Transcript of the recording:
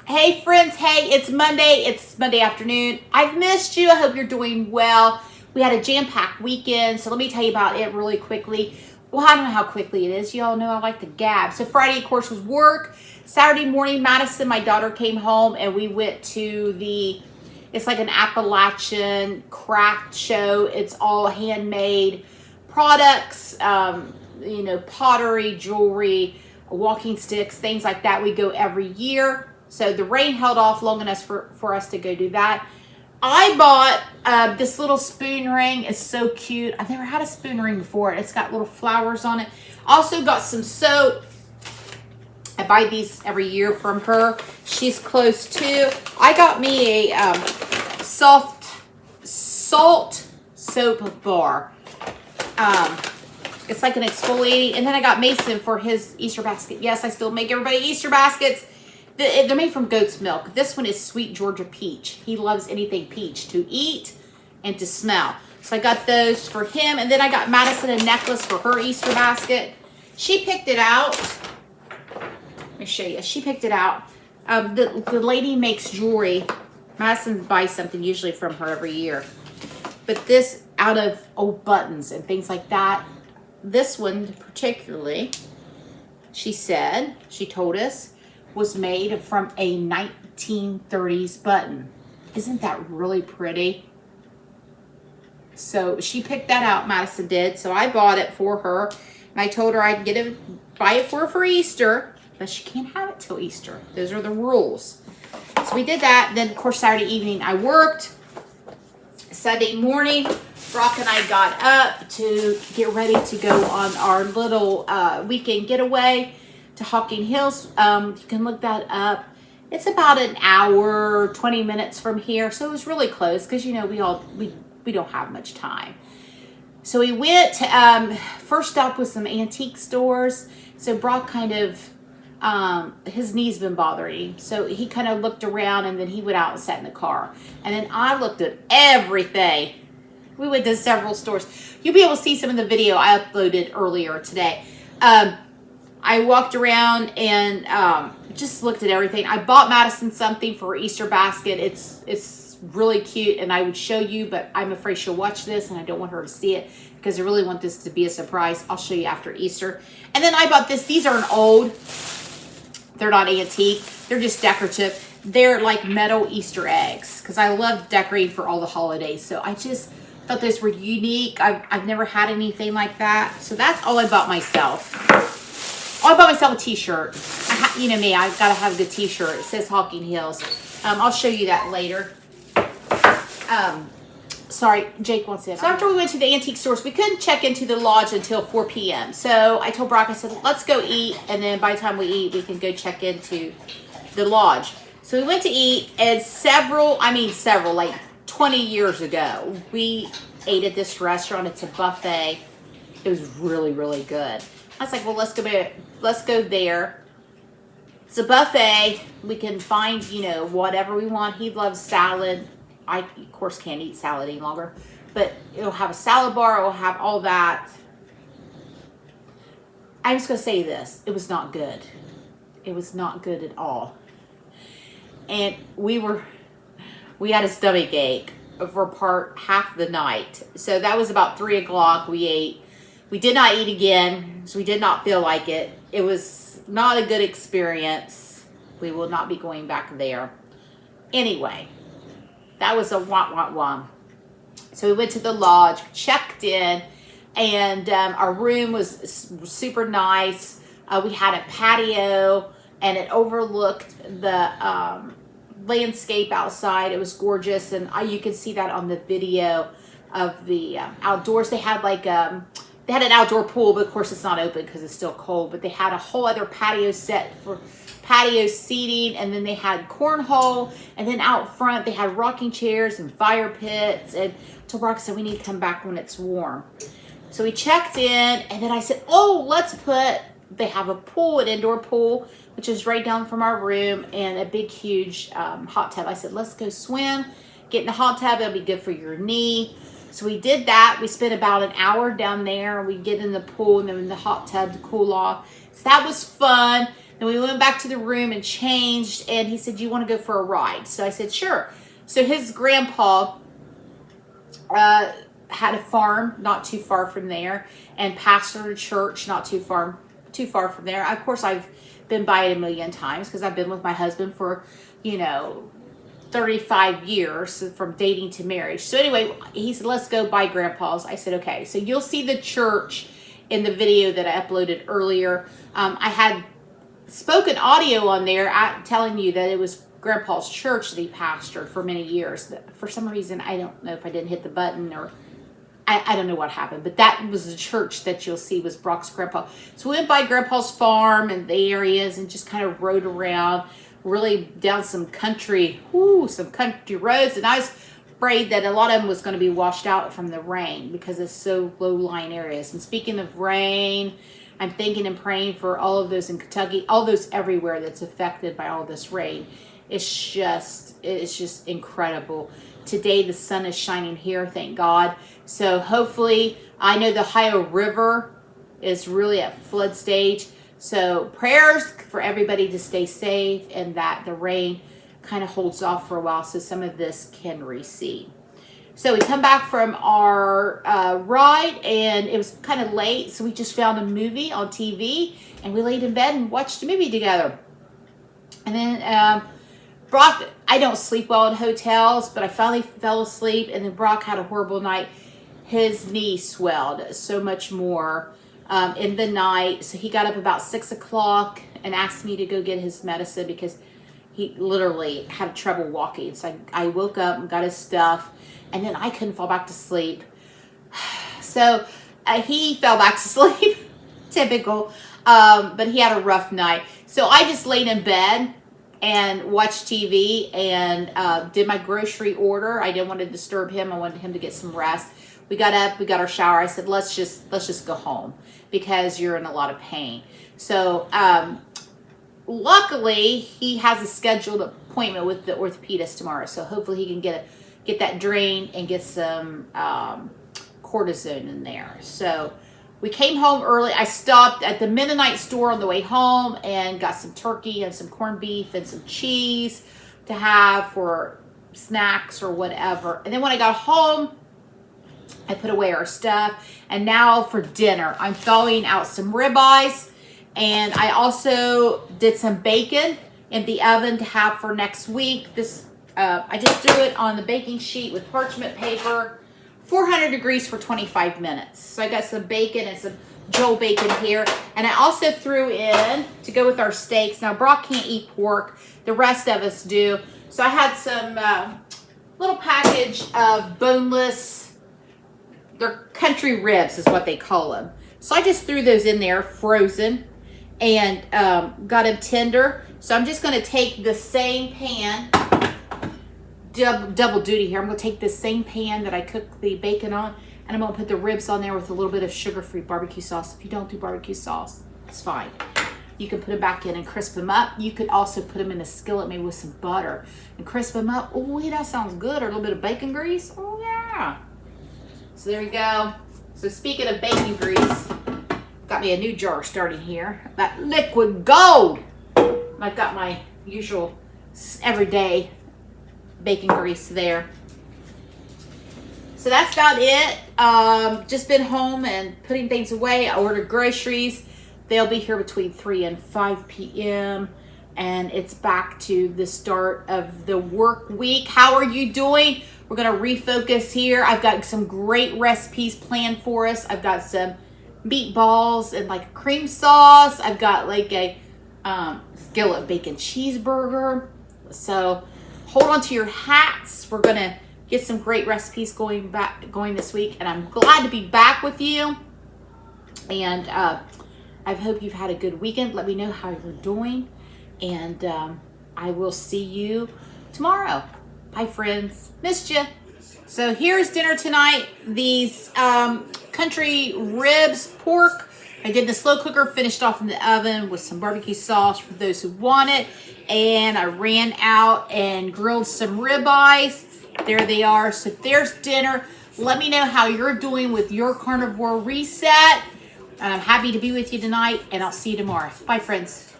Hey friends, hey, it's Monday afternoon. I've missed you. I hope you're doing well. We had a jam-packed weekend, so let me tell you about it really quickly. Well, I don't know how quickly it is. Y'all know I like to gab. So Friday, of course, was work. Saturday morning, Madison, my daughter, came home and we went to it's like an Appalachian craft show. It's all handmade products, pottery, jewelry, walking sticks, things like that. We go every year. So the rain held off long enough for us to go do that. I bought this little spoon ring. It's so cute. I've never had a spoon ring before. It's got little flowers on it. Also got some soap. I buy these every year from her. She's close too. I got me a soft salt soap bar. It's like an exfoliating. And then I got Mason for his Easter basket. Yes, I still make everybody Easter baskets. They're made from goat's milk. This one is sweet Georgia peach. He loves anything peach to eat and to smell. So I got those for him. And then I got Madison a necklace for her Easter basket. She picked it out. Let me show you. She picked it out. The lady makes jewelry. Madison buys something usually from her every year. But this out of old buttons and things like that. This one particularly, she told us, was made from a 1930s button. Isn't that really pretty? So she picked that out, Madison did. So I bought it for her. And I told her I'd buy it for her for Easter. But she can't have it till Easter. Those are the rules. So we did that. Then, of course, Saturday evening I worked. Sunday morning, Brock and I got up to get ready to go on our little weekend getaway to Hocking Hills. You can look that up. It's about an hour, 20 minutes from here. So it was really close because, we don't have much time. So we went, first stop was some antique stores. So Brock kind of, his knee's been bothering him. So he kind of looked around and then he went out and sat in the car. And then I looked at everything. We went to several stores. You'll be able to see some of the video I uploaded earlier today. I walked around and just looked at everything. I bought Madison something for her Easter basket. It's really cute and I would show you, but I'm afraid she'll watch this and I don't want her to see it because I really want this to be a surprise. I'll show you after Easter. And then I bought this. These are an old. They're not antique. They're just decorative. They're like metal Easter eggs because I love decorating for all the holidays. So I just thought those were unique. I've never had anything like that. So that's all I bought myself. Oh, I bought myself a t-shirt. You know me, I've got to have a good t-shirt. It says Hocking Hills. I'll show you that later. Sorry, Jake wants it. So after we went to the antique stores, we couldn't check into the lodge until 4 p.m. So I told Brock, I said, let's go eat. And then by the time we eat, we can go check into the lodge. So we went to eat and several, like 20 years ago, we ate at this restaurant. It's a buffet. It was really, really good. I was like, well, let's go there. It's a buffet. We can find, whatever we want. He loves salad. I, of course, can't eat salad any longer. But it'll have a salad bar. It'll have all that. I'm just going to say this. It was not good. It was not good at all. And we had a stomach ache for half the night. So that was about 3 o'clock. We ate. We did not eat again, so we did not feel like it. It was not a good experience. We will not be going back there. Anyway, that was a wah. So we went to the lodge, checked in, and our room was super nice. We had a patio, and it overlooked the landscape outside. It was gorgeous, and you can see that on the video of the outdoors. They had they had an outdoor pool, but of course it's not open because it's still cold. But they had a whole other patio set for patio seating, and then they had cornhole, and then out front they had rocking chairs and fire pits. And so Brock said we need to come back when it's warm. So we checked in, and then I said, they have a pool, an indoor pool, which is right down from our room, and a big, huge hot tub. I said, let's go swim, get in the hot tub. It'll be good for your knee. So we did that. We spent about an hour down there. We get in the pool and then in the hot tub to cool off. So that was fun. Then we went back to the room and changed, and he said, "Do you want to go for a ride?" So I said, "Sure." So his grandpa had a farm not too far from there, and pastored a church not too far from there. Of course, I've been by it a million times because I've been with my husband for, 35 years from dating to marriage. So anyway, he said, "Let's go by Grandpa's." I said, "Okay." So you'll see the church in the video that I uploaded earlier. I had spoken audio on there telling you that it was Grandpa's church that he pastored for many years. For some reason, I don't know if I didn't hit the button or I don't know what happened, but that was the church that you'll see was Brock's grandpa. So we went by Grandpa's farm and the areas and just kind of rode around, really down some country roads. And I was afraid that a lot of them was going to be washed out from the rain because it's so low-lying areas. And speaking of rain, I'm thinking and praying for all of those in Kentucky, all those everywhere that's affected by all this rain. It's just incredible. Today the sun is shining here, thank God. So hopefully, I know the Ohio River is really at flood stage. So prayers for everybody to stay safe and that the rain kind of holds off for a while so some of this can recede. So we come back from our ride, and it was kind of late, so we just found a movie on TV, and we laid in bed and watched a movie together. And then Brock, I don't sleep well in hotels, but I finally fell asleep, and then Brock had a horrible night. His knee swelled so much more in the night, so he got up about 6 o'clock and asked me to go get his medicine because he literally had trouble walking. So I woke up and got his stuff, and then I couldn't fall back to sleep. So he fell back to sleep, typical, but he had a rough night. So I just laid in bed and watched TV and did my grocery order. I didn't want to disturb him. I wanted him to get some rest. We got up, we got our shower. I said, let's just go home because you're in a lot of pain. So luckily, he has a scheduled appointment with the orthopedist tomorrow. So hopefully he can get that drained and get some cortisone in there. So we came home early. I stopped at the Mennonite store on the way home and got some turkey and some corned beef and some cheese to have for snacks or whatever. And then when I got home, I put away our stuff. And now for dinner, I'm thawing out some ribeyes. And I also did some bacon in the oven to have for next week. I just threw it on the baking sheet with parchment paper, 400 degrees for 25 minutes. So I got some bacon and some Joel bacon here. And I also threw in, to go with our steaks. Now, Brock can't eat pork. The rest of us do. So I had some little package of boneless, they're country ribs is what they call them. So I just threw those in there, frozen, and got them tender. So I'm just going to take the same pan, double duty here. I'm going to take this same pan that I cooked the bacon on, and I'm going to put the ribs on there with a little bit of sugar-free barbecue sauce. If you don't do barbecue sauce, it's fine. You can put them back in and crisp them up. You could also put them in a skillet maybe with some butter and crisp them up. Oh, that sounds good. Or a little bit of bacon grease. Oh, yeah. So there you go. So speaking of bacon grease, got me a new jar starting here. That liquid gold. I've got my usual everyday bacon grease there. So that's about it. Just been home and putting things away. I ordered groceries. They'll be here between 3 and 5 p.m. And it's back to the start of the work week. How are you doing? We're going to refocus here. I've got some great recipes planned for us. I've got some meatballs and like cream sauce. I've got like a skillet bacon cheeseburger. So hold on to your hats. We're going to get some great recipes going this week. And I'm glad to be back with you. And I hope you've had a good weekend. Let me know how you're doing. And I will see you tomorrow. Bye, friends. Missed you. So here's dinner tonight. These country ribs, pork. I did the slow cooker, finished off in the oven with some barbecue sauce for those who want it. And I ran out and grilled some ribeyes. There they are. So there's dinner. Let me know how you're doing with your carnivore reset. I'm happy to be with you tonight, and I'll see you tomorrow. Bye, friends.